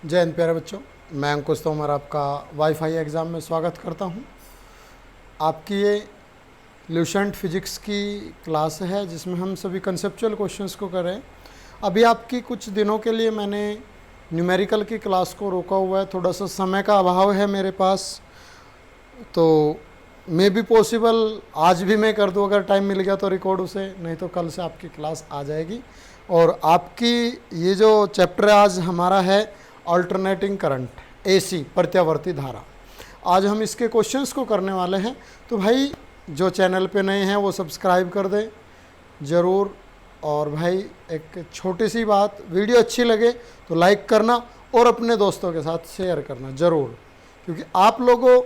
जय हिंद प्यारे बच्चों, मैं अंकुश तोमर आपका वाईफाई एग्ज़ाम में स्वागत करता हूं। आपकी ये ल्यूसेंट फिजिक्स की क्लास है जिसमें हम सभी कंसेप्चुअल क्वेश्चंस को कर रहे हैं। अभी आपकी कुछ दिनों के लिए मैंने न्यूमेरिकल की क्लास को रोका हुआ है, थोड़ा सा समय का अभाव है मेरे पास, तो मे बी पॉसिबल आज भी मैं कर दूँ, अगर टाइम मिल गया तो रिकॉर्ड उसे, नहीं तो कल से आपकी क्लास आ जाएगी। और आपकी ये जो चैप्टर आज हमारा है अल्टरनेटिंग करंट, एसी प्रत्यावर्ती धारा, आज हम इसके क्वेश्चंस को करने वाले हैं। तो भाई जो चैनल पे नए हैं वो सब्सक्राइब कर दें ज़रूर। और भाई एक छोटी सी बात, वीडियो अच्छी लगे तो लाइक करना और अपने दोस्तों के साथ शेयर करना ज़रूर, क्योंकि आप लोगों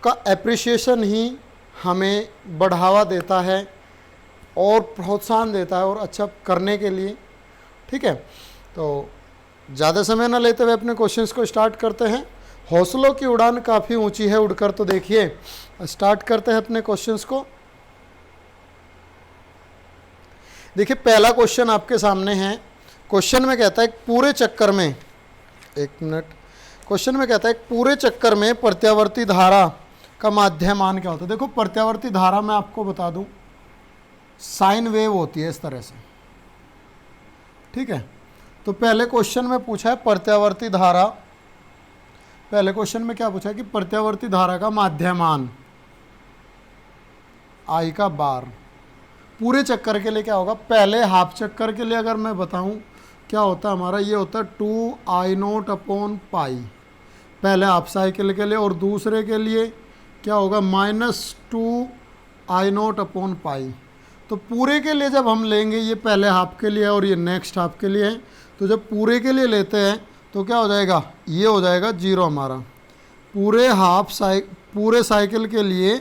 का एप्रिसिएशन ही हमें बढ़ावा देता है और प्रोत्साहन देता है और अच्छा करने के लिए। ठीक है, तो ज़्यादा समय ना लेते हुए अपने क्वेश्चंस को स्टार्ट करते हैं। हौसलों की उड़ान काफ़ी ऊंची है उड़कर, तो देखिए स्टार्ट करते हैं अपने क्वेश्चंस को। देखिए पहला क्वेश्चन आपके सामने है। क्वेश्चन में कहता है पूरे चक्कर में, एक मिनट, क्वेश्चन में कहता है पूरे चक्कर में प्रत्यावर्ती धारा का माध्यमान क्या होता है। देखो प्रत्यावर्ती धारा मैं आपको बता दूं, साइन वेव होती है इस तरह से। ठीक है, तो पहले क्वेश्चन में पूछा है प्रत्यावर्ती धारा, पहले क्वेश्चन में क्या पूछा है कि प्रत्यावर्ती धारा का माध्यमान आई का बार पूरे चक्कर के लिए क्या होगा। पहले हाफ चक्कर के लिए अगर मैं बताऊं क्या होता है हमारा, ये होता है 2I0/पाई पहले हाफ साइकिल के लिए, और दूसरे के लिए क्या होगा -2I0/पाई। तो पूरे के लिए जब हम लेंगे, ये पहले हाफ के लिए और ये नेक्स्ट हाफ के लिए है, तो जब पूरे के लिए लेते हैं तो क्या हो जाएगा, ये हो जाएगा 0 हमारा। पूरे साइकिल के लिए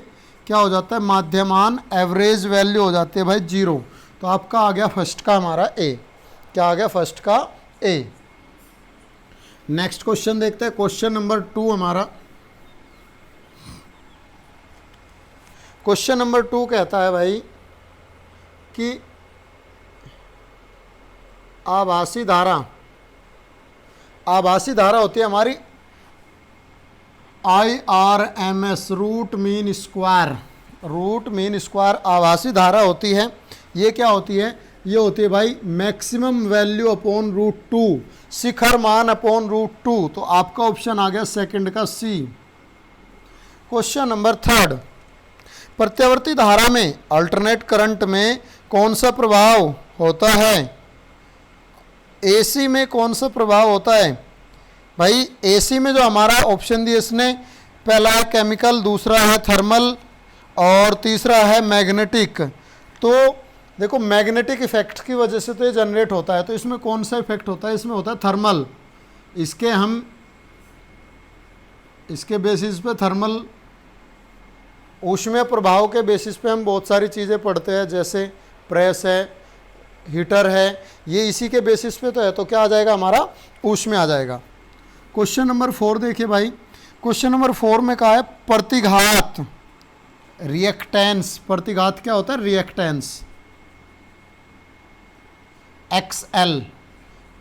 क्या हो जाता है, माध्यमान एवरेज वैल्यू हो जाती है भाई 0। तो आपका आ गया फर्स्ट का हमारा ए। क्या आ गया फर्स्ट का ए। नेक्स्ट क्वेश्चन देखते हैं, क्वेश्चन नंबर 2 हमारा। क्वेश्चन नंबर 2 कहता है भाई कि आभासी धारा होती है हमारी IRMS, रूट मीन स्क्वायर आभासी धारा होती है। ये क्या होती है, ये होती है भाई मैक्सिमम वैल्यू अपॉन √2, शिखर मान अपॉन √2। तो आपका ऑप्शन आ गया सेकंड का सी। क्वेश्चन नंबर 3, प्रत्यावर्ती धारा में अल्टरनेट करंट में कौन सा प्रभाव होता है। एसी में कौन सा प्रभाव होता है भाई। एसी में जो हमारा ऑप्शन दिया इसने, पहला है केमिकल, दूसरा है थर्मल और तीसरा है मैग्नेटिक। तो देखो मैग्नेटिक इफेक्ट की वजह से तो ये जनरेट होता है, तो इसमें कौन सा इफेक्ट होता है, इसमें होता है थर्मल। इसके बेसिस पे थर्मल ऊष्मीय प्रभाव के बेसिस पे हम बहुत सारी चीज़ें पढ़ते हैं, जैसे प्रेस है, हीटर है, ये इसी के बेसिस पे तो है। तो क्या आ जाएगा हमारा, ऊष्मीय आ जाएगा। क्वेश्चन नंबर 4 देखिए भाई। क्वेश्चन नंबर 4 में कहा है प्रतिघात, रिएक्टेंस। प्रतिघात क्या होता है, रिएक्टेंस। XL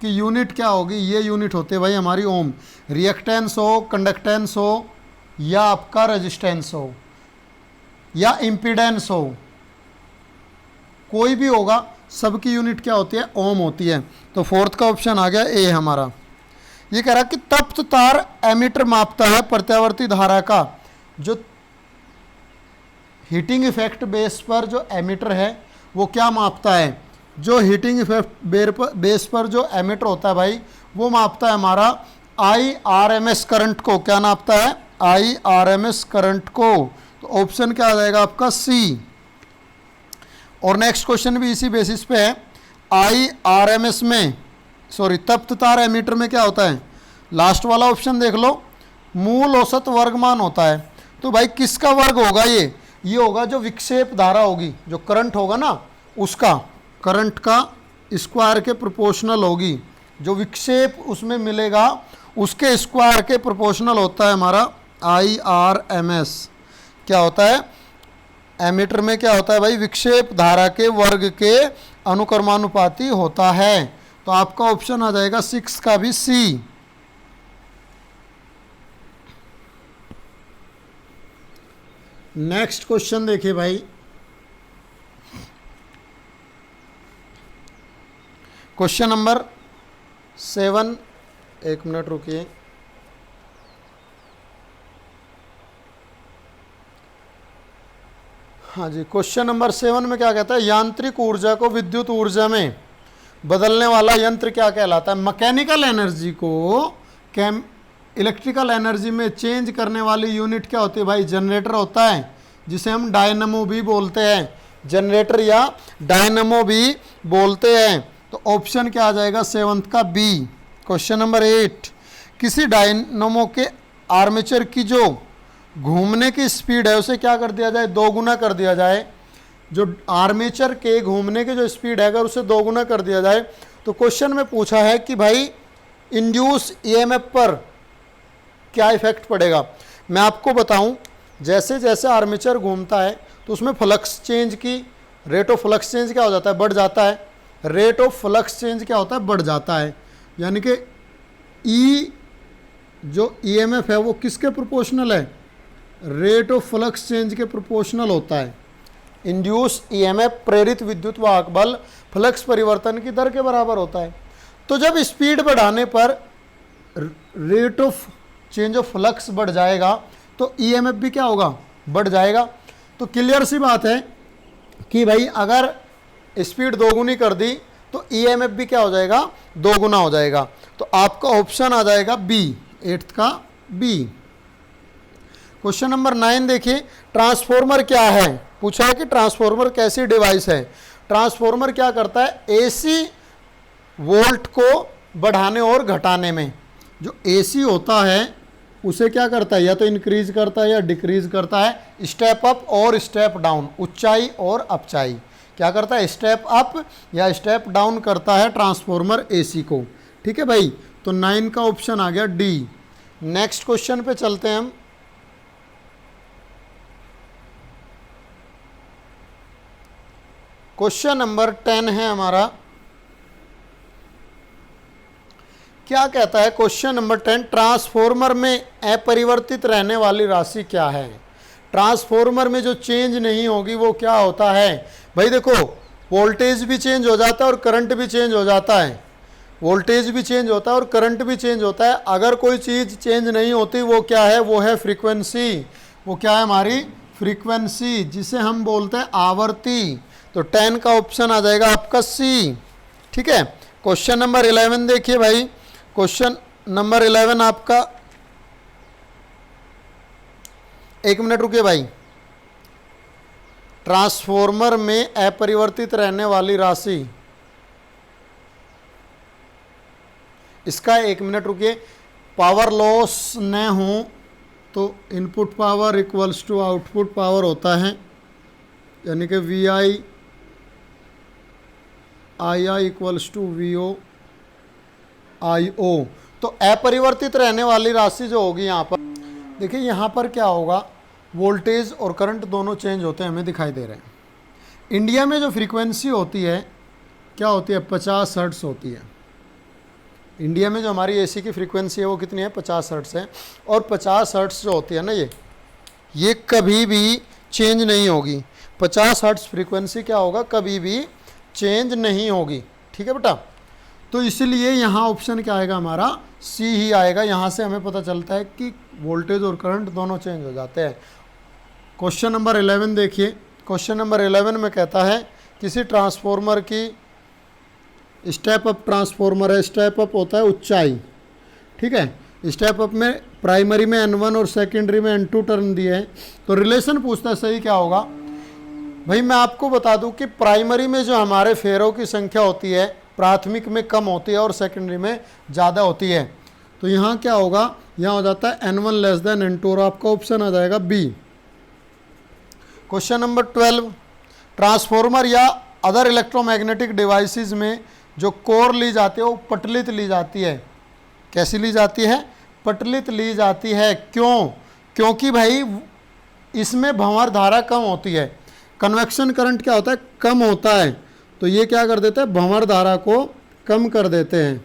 की यूनिट क्या होगी, ये यूनिट होती है भाई हमारी ओम। रिएक्टेंस हो, कंडक्टेंस हो, या आपका रेजिस्टेंस हो, या इम्पीडेंस हो, कोई भी होगा, सबकी यूनिट क्या होती है, ओम होती है। तो फोर्थ का ऑप्शन आ गया ए हमारा। ये कह रहा कि तप्त तार एमीटर मापता है प्रत्यावर्ती धारा का। जो हीटिंग इफेक्ट बेस पर जो एमीटर है वो क्या मापता है, जो हीटिंग इफेक्ट बेस पर जो एमीटर होता है भाई वो मापता है हमारा IRMS करंट को। क्या नापता है, IRMS करंट को। तो ऑप्शन क्या आ जाएगा आपका सी। और नेक्स्ट क्वेश्चन भी इसी बेसिस पे है। IRMS में तप्त तार एमीटर में क्या होता है, लास्ट वाला ऑप्शन देख लो, मूल औसत वर्गमान होता है। तो भाई किसका वर्ग होगा, ये होगा जो विक्षेप धारा होगी, जो करंट होगा ना उसका, करंट का स्क्वायर के प्रोपोर्शनल होगी। जो विक्षेप उसमें मिलेगा उसके स्क्वायर के प्रोपोर्शनल होता है हमारा IRMS। क्या होता है, एमीटर में क्या होता है भाई, विक्षेप धारा के वर्ग के अनुक्रमानुपाती होता है। तो आपका ऑप्शन आ जाएगा 6 का भी सी। नेक्स्ट क्वेश्चन देखिए भाई, क्वेश्चन नंबर 7, एक मिनट रुकिए। हाँ जी, क्वेश्चन नंबर 7 में क्या कहता है, यांत्रिक ऊर्जा को विद्युत ऊर्जा में बदलने वाला यंत्र क्या कहलाता है। मैकेनिकल एनर्जी को इलेक्ट्रिकल एनर्जी में चेंज करने वाली यूनिट क्या होती है भाई, जनरेटर होता है, जिसे हम डायनमो भी बोलते हैं, जनरेटर या डायनमो भी बोलते हैं। तो ऑप्शन क्या आ जाएगा 7th का बी। क्वेश्चन नंबर 8, किसी डायनमो के आर्मेचर की जो घूमने की स्पीड है उसे क्या कर दिया जाए, 2 गुना कर दिया जाए। जो आर्मेचर के घूमने की जो स्पीड है अगर उसे 2 गुना कर दिया जाए, तो क्वेश्चन में पूछा है कि भाई इंड्यूस ईएमएफ पर क्या इफेक्ट पड़ेगा। मैं आपको बताऊं, जैसे जैसे आर्मेचर घूमता है तो उसमें फ्लक्स चेंज की रेट ऑफ फ्लक्स चेंज क्या हो जाता है, बढ़ जाता है। रेट ऑफ फ्लक्स चेंज क्या होता है, बढ़ जाता है। यानी कि ई जो ईएमएफ है वो किसके प्रोपोर्शनल है, रेट ऑफ फ्लक्स चेंज के प्रोपोर्शनल होता है। इंड्यूस ईएमएफ प्रेरित विद्युत वाहक बल फ्लक्स परिवर्तन की दर के बराबर होता है। तो जब स्पीड बढ़ाने पर rate of change of flux बढ़ जाएगा तो ईएमएफ भी क्या होगा, बढ़ जाएगा। तो क्लियर सी बात है कि भाई अगर स्पीड 2 गुनी कर दी तो ईएमएफ भी क्या हो जाएगा, 2 गुना हो जाएगा। तो आपका ऑप्शन आ जाएगा बी, 8th का बी। क्वेश्चन नंबर 9 देखिए, ट्रांसफॉर्मर क्या है। पूछा है कि ट्रांसफॉर्मर कैसी डिवाइस है। ट्रांसफॉर्मर क्या करता है, एसी वोल्ट को बढ़ाने और घटाने में। जो एसी होता है उसे क्या करता है, या तो इंक्रीज करता है या डिक्रीज करता है। स्टेप अप और स्टेप डाउन, ऊंचाई और अपचाई। क्या करता है, स्टेप अप या स्टेप डाउन करता है ट्रांसफॉर्मर एसी को। ठीक है भाई, तो 9 का ऑप्शन आ गया डी। नेक्स्ट क्वेश्चन पे चलते हैं हम। क्वेश्चन नंबर 10 है हमारा। क्या कहता है क्वेश्चन नंबर 10, ट्रांसफॉर्मर में अपरिवर्तित रहने वाली राशि क्या है। ट्रांसफॉर्मर में जो चेंज नहीं होगी वो क्या होता है भाई। देखो, वोल्टेज भी चेंज हो जाता है और करंट भी चेंज हो जाता है। वोल्टेज भी चेंज होता है और करंट भी चेंज होता है। अगर कोई चीज़ चेंज नहीं होती वो क्या है, वो है फ्रीक्वेंसी। वो क्या है हमारी फ्रीक्वेंसी, जिसे हम बोलते हैं आवर्ती। तो 10 का ऑप्शन आ जाएगा आपका सी। ठीक है, क्वेश्चन नंबर 11 देखिए भाई। क्वेश्चन नंबर 11 आपका, एक मिनट रुकिए भाई। ट्रांसफॉर्मर में अपरिवर्तित रहने वाली राशि, इसका 1 मिनट रुकिए। पावर लॉस न हो तो input power equals to output power होता है, यानी कि V I equals to V O I O. तो अपरिवर्तित रहने वाली राशि जो होगी यहाँ पर, देखिए यहाँ पर क्या होगा, वोल्टेज और करंट दोनों चेंज होते हैं, हमें दिखाई दे रहे हैं। इंडिया में जो फ्रीक्वेंसी होती है क्या होती है, 50 हर्ट्ज़ होती है। इंडिया में जो हमारी एसी की फ्रीक्वेंसी है वो कितनी है, 50 हर्ट्ज़ है। और 50 हर्ट्ज़ जो होती है ना, ये कभी भी चेंज नहीं होगी। 50 हर्ट्ज़ फ्रीक्वेंसी क्या होगा, कभी भी चेंज नहीं होगी। ठीक है बेटा, तो इसलिए यहाँ ऑप्शन क्या आएगा हमारा, सी ही आएगा। यहाँ से हमें पता चलता है कि वोल्टेज और करंट दोनों चेंज हो जाते हैं। क्वेश्चन नंबर 11 देखिए। क्वेश्चन नंबर 11 में कहता है किसी ट्रांसफॉर्मर की, स्टेप अप ट्रांसफॉर्मर है, स्टेप अप होता है ऊंचाई। ठीक है, स्टेप अप में प्राइमरी में N1 और सेकेंडरी में N2 टर्न दिए हैं। तो रिलेशन पूछता है, सही क्या होगा भाई। मैं आपको बता दूं कि प्राइमरी में जो हमारे फेरों की संख्या होती है प्राथमिक में कम होती है और सेकेंडरी में ज़्यादा होती है। तो यहाँ क्या होगा, यहाँ हो जाता है N1 लेस देन N2 और आपका ऑप्शन आ जाएगा बी। क्वेश्चन नंबर 12, ट्रांसफॉर्मर या अदर इलेक्ट्रोमैग्नेटिक डिवाइसेस में जो कोर ली जाती है वो पटलित ली जाती है। कैसी ली जाती है, पटलित ली जाती है। क्यों, क्योंकि भाई इसमें भंवर धारा कम होती है। कन्वेक्शन करंट क्या होता है, कम होता है। तो ये क्या कर देते हैं, भंवर धारा को कम कर देते हैं।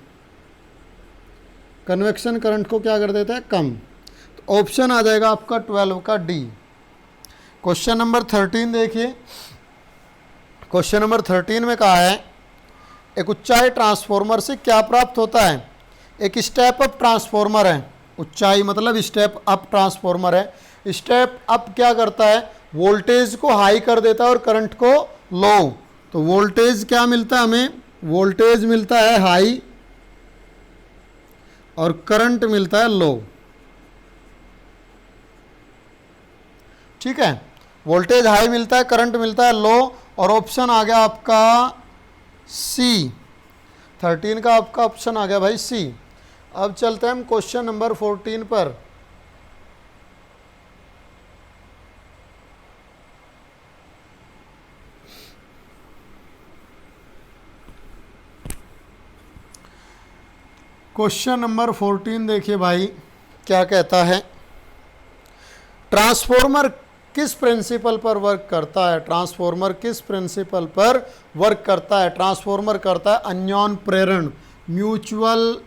कन्वेक्शन करंट को क्या कर देते हैं, कम। तो ऑप्शन आ जाएगा आपका 12 का डी। क्वेश्चन नंबर 13 देखिए। क्वेश्चन नंबर 13 में कहा है एक ऊंचाई ट्रांसफॉर्मर से क्या प्राप्त होता है। एक स्टेप अप ट्रांसफॉर्मर है, ऊंचाई मतलब स्टेप अप ट्रांसफॉर्मर है। स्टेप अप क्या करता है, वोल्टेज को हाई कर देता है और करंट को लो। तो वोल्टेज क्या मिलता है हमें, वोल्टेज मिलता है हाई और करंट मिलता है लो। ठीक है, वोल्टेज हाई मिलता है, करंट मिलता है लो, और ऑप्शन आ गया आपका सी। 13 का आपका ऑप्शन आ गया भाई सी। अब चलते हैं हम क्वेश्चन नंबर 14 पर। क्वेश्चन नंबर 14 देखिए भाई क्या कहता है। ट्रांसफॉर्मर किस प्रिंसिपल पर वर्क करता है। ट्रांसफॉर्मर किस प्रिंसिपल पर वर्क करता है। ट्रांसफॉर्मर करता है अन्योन प्रेरण, म्यूचुअल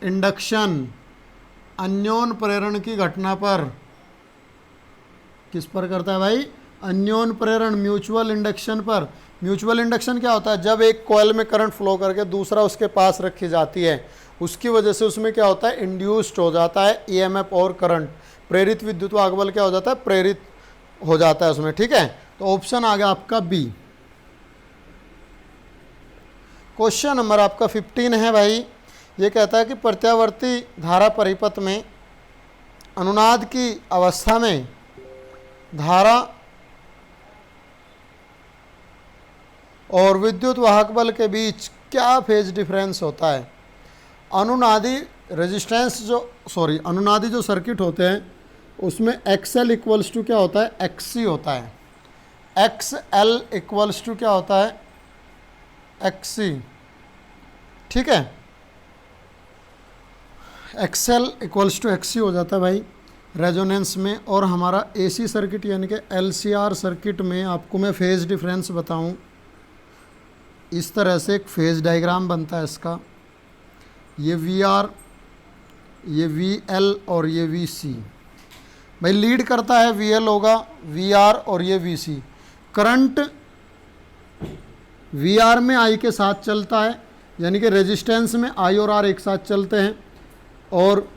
इंडक्शन। अन्योन प्रेरण की घटना पर किस पर करता है भाई, अन्योन प्रेरण, म्यूचुअल इंडक्शन पर। म्यूचुअल इंडक्शन क्या होता है, जब एक कॉइल में करंट फ्लो करके दूसरा उसके पास रखी जाती है, उसकी वजह से उसमें क्या होता है, इंड्यूस्ड हो जाता है ईएमएफ और करंट। प्रेरित विद्युत वाहक बल क्या हो जाता है, प्रेरित हो जाता है उसमें। ठीक है, तो ऑप्शन आ गया आपका बी। क्वेश्चन नंबर आपका 15 है भाई। ये कहता है कि प्रत्यावर्ती धारा परिपथ में अनुनाद की अवस्था में धारा और विद्युत वाहक बल के बीच क्या फेज डिफरेंस होता है। अनुनादी रेजिस्टेंस अनुनादी जो सर्किट होते हैं उसमें एक्सएल इक्वल्स टू क्या होता है, एक्ससी होता है। एक्सएल इक्वल्स टू क्या होता है, एक्ससी। ठीक है, एक्सएल इक्वल्स टू एक्ससी हो जाता है भाई रेजोनेंस में। और हमारा एसी सर्किट यानी कि एलसीआर सर्किट में आपको मैं फेज डिफरेंस बताऊं, इस तरह से एक फेज डायग्राम बनता है इसका। ये वी आर, ये वी एल और ये वी सी। भाई लीड करता है वी एल होगा, वी आर और ये V C. Current V R में आई के साथ चलता है, यानी कि रेजिस्टेंस में आई और आर एक साथ चलते हैं। और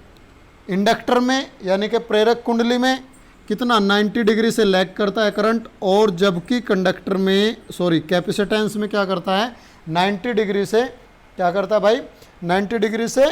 इंडक्टर में यानी कि प्रेरक कुंडली में कितना 90 डिग्री से लैग करता है करंट। और जबकि कंडक्टर में कैपेसिटेंस में क्या करता है, 90 डिग्री से क्या करता है भाई, 90 डिग्री से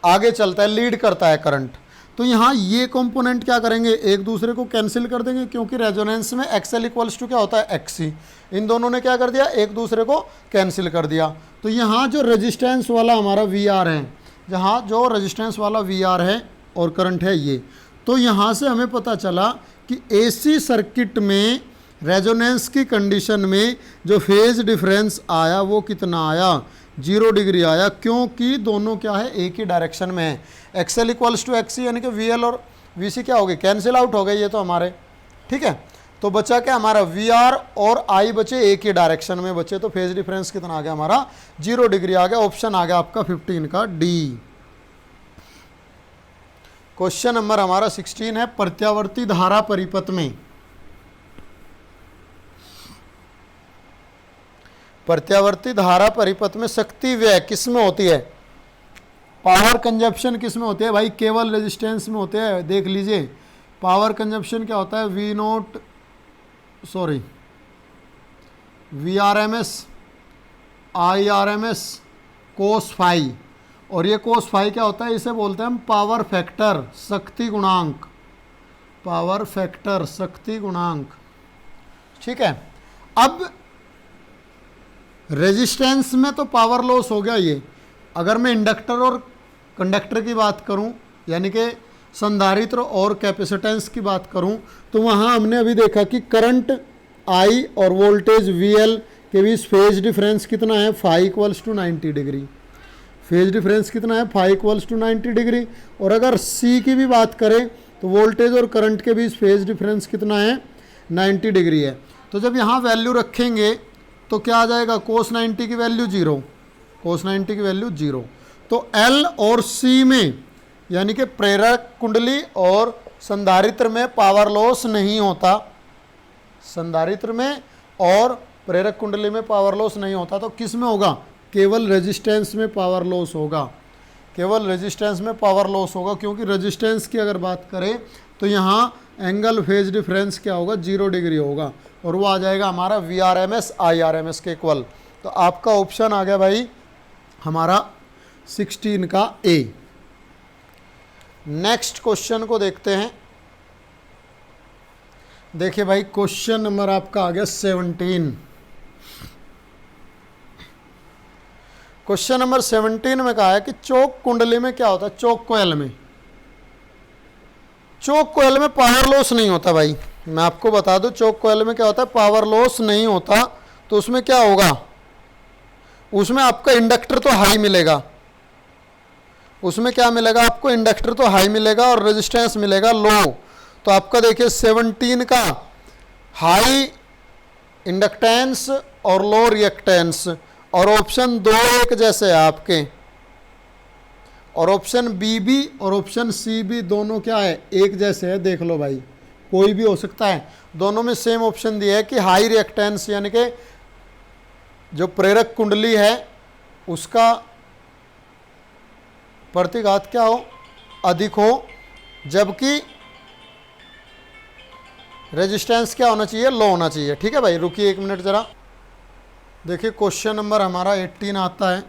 आगे चलता है, लीड करता है करंट। तो यहाँ ये कंपोनेंट क्या करेंगे, एक दूसरे को कैंसिल कर देंगे, क्योंकि रेजोनेंस में एक्सएल इक्वल्स टू क्या होता है, एक्सी। इन दोनों ने क्या कर दिया, एक दूसरे को कैंसिल कर दिया। तो यहाँ जो रेजिस्टेंस वाला हमारा वी आर है, जहाँ जो रेजिस्टेंस वाला वी आर है और करंट है ये, तो यहाँ से हमें पता चला कि एसी सर्किट में रेजोनेंस की कंडीशन में जो फेज डिफरेंस आया वो कितना आया, 0 डिग्री आया, क्योंकि दोनों क्या है, एक ही डायरेक्शन में है। एक्सएल इक्वल्स टू एक्सी यानी कि वी एल और वी सी क्या हो गए, कैंसिल आउट हो गए ये तो हमारे। ठीक है, तो बचा क्या हमारा, वी आर और आई बचे, एक ही डायरेक्शन में बचे। तो फेज डिफरेंस कितना आ गया हमारा, 0 डिग्री आ गया। ऑप्शन आ गया आपका 15 का डी। क्वेश्चन नंबर हमारा 16 है, प्रत्यावर्ती धारा परिपथ में प्रत्यावर्ती धारा परिपथ में शक्ति व्यय किस में होती है, पावर कंजप्शन किस में होती है भाई, केवल रेजिस्टेंस में होते हैं। देख लीजिए पावर कंजप्शन क्या होता है, V R M S, I R M S, cos phi. और ये कोस फाई क्या होता है, इसे बोलते हैं हम पावर फैक्टर, शक्ति गुणांक, पावर फैक्टर, शक्ति गुणांक। ठीक है, अब रेजिस्टेंस में तो पावर लॉस हो गया ये। अगर मैं इंडक्टर और कंडक्टर की बात करूं, यानी कि संधारित्र और कैपेसिटेंस की बात करूं, तो वहां हमने अभी देखा कि करंट आई और वोल्टेज वी एल के बीच फेज डिफरेंस कितना है, phi equals to 90 degree. Phase difference कितना है, फाई इक्वल्स टू 90 डिग्री। और अगर सी की भी बात करें तो वोल्टेज और करंट के बीच फेज डिफरेंस कितना है, 90 डिग्री है। तो जब यहाँ वैल्यू रखेंगे तो क्या आ जाएगा, कोस 90 की वैल्यू 0, कोस 90 की वैल्यू 0। तो एल और सी में यानी कि प्रेरक कुंडली और संधारित्र में पावर लॉस नहीं होता, संधारित्र में और प्रेरक कुंडली में पावर लॉस नहीं होता, तो किस में होगा? केवल रेजिस्टेंस में पावर लॉस होगा, केवल रेजिस्टेंस में पावर लॉस होगा, क्योंकि रेजिस्टेंस की अगर बात करें तो यहाँ एंगल फेज डिफरेंस क्या होगा? 0 डिग्री होगा, और वो आ जाएगा हमारा VRMS IRMS के इक्वल। तो आपका ऑप्शन आ गया भाई हमारा 16 का ए। नेक्स्ट क्वेश्चन को देखते हैं। देखिए भाई क्वेश्चन नंबर आपका आ गया 17। क्वेश्चन नंबर 17 में कहा है कि चोक कुंडली में क्या होता है? चोक कोयल में, चोक कोयल में पावर लॉस नहीं होता भाई। मैं आपको बता दूं चोक कोयल में क्या होता है? पावर लॉस नहीं होता। तो उसमें क्या होगा? उसमें आपका इंडक्टर तो हाई मिलेगा, उसमें क्या मिलेगा आपको? इंडक्टर तो हाई मिलेगा और रेजिस्टेंस मिलेगा लो। तो आपका देखिए 17 का हाई इंडक्टेंस और लो रिएक्टेंस, और ऑप्शन 2 एक जैसे है आपके, और ऑप्शन बी भी और ऑप्शन सी भी दोनों क्या है? एक जैसे है। देख लो भाई, कोई भी हो सकता है, दोनों में सेम ऑप्शन दिया है कि हाई रिएक्टेंस यानी कि जो प्रेरक कुंडली है उसका प्रतिघात क्या हो? अधिक हो, जबकि रेजिस्टेंस क्या होना चाहिए? लो होना चाहिए। ठीक है भाई, रुकिए 1 मिनट ज़रा। देखिए क्वेश्चन नंबर हमारा 18 आता है।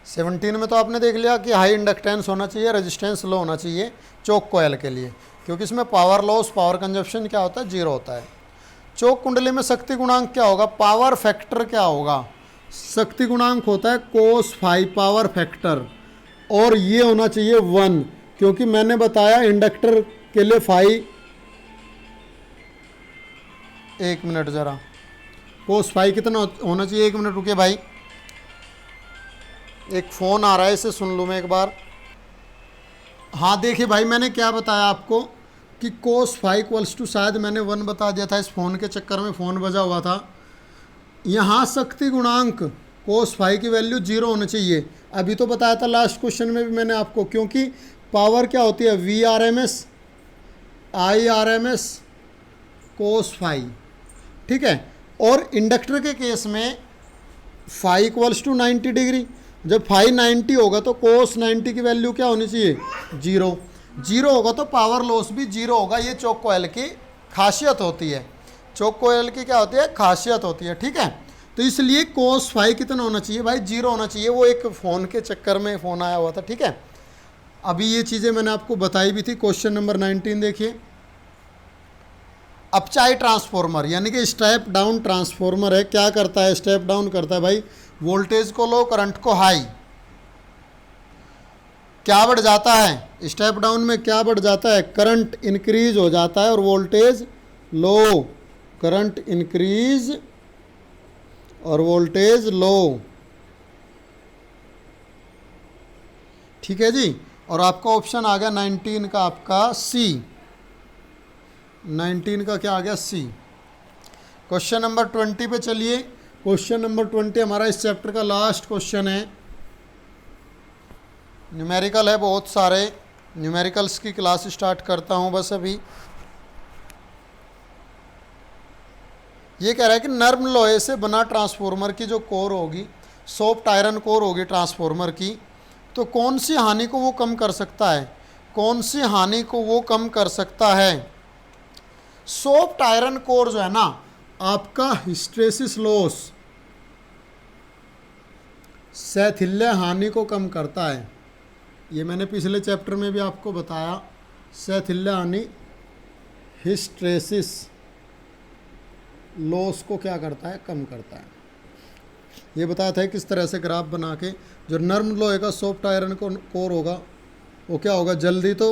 सेवनटीन में तो आपने देख लिया कि हाई इंडक्टेंस होना चाहिए, रेजिस्टेंस लो होना चाहिए चोक कोयल के लिए, क्योंकि इसमें पावर लॉस, पावर कंजप्शन क्या होता है? 0 होता है। चोक कुंडली में शक्ति गुणांक क्या होगा? पावर फैक्टर क्या होगा? शक्ति गुणांक होता है कोस फाई पावर फैक्टर, और ये होना चाहिए 1, क्योंकि मैंने बताया इंडक्टर के लिए फाई। 1 मिनट ज़रा, कोस फाई कितना होना चाहिए? 1 मिनट रुकिए भाई, एक फ़ोन आ रहा है, इसे सुन लूँ मैं एक बार। हाँ देखिए भाई, मैंने क्या बताया आपको कि कोस फाई इक्वल्स टू, शायद मैंने 1 बता दिया था, इस फ़ोन के चक्कर में फ़ोन बजा हुआ था। यहाँ शक्ति गुणांक कोस फाई की वैल्यू 0 होनी चाहिए। अभी तो बताया था लास्ट क्वेश्चन में भी मैंने आपको, क्योंकि पावर क्या होती है? VRMS IRMS cos phi. ठीक है, और इंडक्टर के केस में फाई इक्वल्स टू 90 डिग्री। जब फाई 90 होगा तो कोस 90 की वैल्यू क्या होनी चाहिए? 0। 0 होगा तो पावर लॉस भी 0 होगा। ये चोक कोयल की खासियत होती है, चोक कोयल की क्या होती है? खासियत होती है। ठीक है, तो इसलिए कोस फाई कितना होना चाहिए भाई? 0 होना चाहिए। वो एक फ़ोन के चक्कर में फ़ोन आया हुआ था। ठीक है, अभी ये चीज़ें मैंने आपको बताई भी थी। क्वेश्चन नंबर 19 देखिए। अपचाई ट्रांसफॉर्मर यानी कि स्टेप डाउन ट्रांसफॉर्मर है, क्या करता है? स्टेप डाउन करता है भाई, वोल्टेज को लो, करंट को हाई। क्या बढ़ जाता है स्टेप डाउन में? क्या बढ़ जाता है? करंट इंक्रीज हो जाता है और वोल्टेज लो, करंट इंक्रीज और वोल्टेज लो। ठीक है जी, और आपका ऑप्शन आ गया 19 का आपका सी। 19 का क्या आ गया? सी। क्वेश्चन नंबर 20 पे चलिए। क्वेश्चन नंबर 20 हमारा इस चैप्टर का लास्ट क्वेश्चन है। न्यूमेरिकल है बहुत सारे, न्यूमेरिकल्स की क्लास स्टार्ट करता हूँ बस अभी। ये कह रहा है कि नर्म लोहे से बना ट्रांसफॉर्मर की जो कोर होगी, सॉफ्ट आयरन कोर होगी ट्रांसफॉर्मर की, तो कौन सी हानि को वो कम कर सकता है? कौन सी हानि को वो कम कर सकता है? सॉफ्ट आयरन कोर जो है ना, आपका हिस्टेरेसिस लॉस, शैथिल्य हानि को कम करता है। ये मैंने पिछले चैप्टर में भी आपको बताया। शैथिल्य हानि, हिस्टेरेसिस लॉस को क्या करता है? कम करता है। ये बताया था किस तरह से ग्राफ बना के। जो नर्म लोहे का सॉफ्ट आयरन कोर होगा वो क्या होगा? जल्दी तो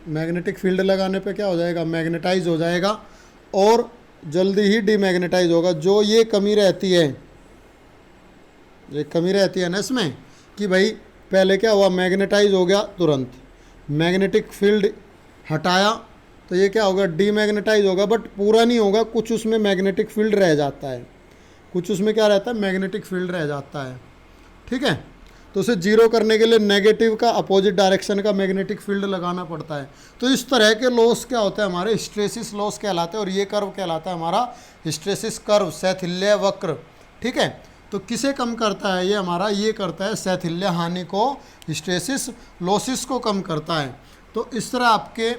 मैग्नेटिक फील्ड लगाने पे क्या हो जाएगा? मैग्नेटाइज हो जाएगा, और जल्दी ही डीमैग्नेटाइज होगा। जो ये कमी रहती है, ये कमी रहती है ना इसमें कि भाई पहले क्या हुआ? मैग्नेटाइज हो गया तुरंत, मैग्नेटिक फील्ड हटाया तो ये क्या होगा, डीमैग्नेटाइज होगा, बट पूरा नहीं होगा, कुछ उसमें मैग्नेटिक फील्ड रह जाता है, कुछ उसमें क्या रहता है, मैग्नेटिक फील्ड रह जाता है। ठीक है, तो उसे जीरो करने के लिए नेगेटिव का अपोजिट डायरेक्शन का मैग्नेटिक फील्ड लगाना पड़ता है। तो इस तरह के लॉस क्या होते हैं हमारे, हिस्टैरिसीस लॉस कहलाते हैं, और ये कर्व कहलाता है हमारा हिस्टैरिसीस कर्व, शैथिल्य वक्र। ठीक है, तो किसे कम करता है ये हमारा, ये करता है शैथिल्य हानि को, हिस्टैरिसीस लॉसिस को कम करता है। तो इस तरह आपके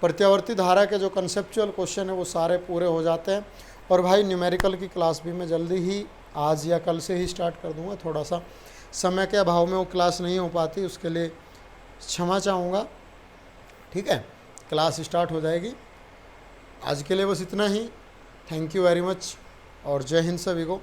प्रत्यावर्ती धारा के जो कंसेप्चुअल क्वेश्चन है वो सारे पूरे हो जाते हैं। और भाई न्यूमेरिकल की क्लास भी मैं जल्दी ही आज या कल से ही स्टार्ट कर दूंगा, थोड़ा सा समय के अभाव में वो क्लास नहीं हो पाती, उसके लिए क्षमा चाहूँगा। ठीक है, क्लास स्टार्ट हो जाएगी। आज के लिए बस इतना ही। थैंक यू वेरी मच और जय हिंद सभी को।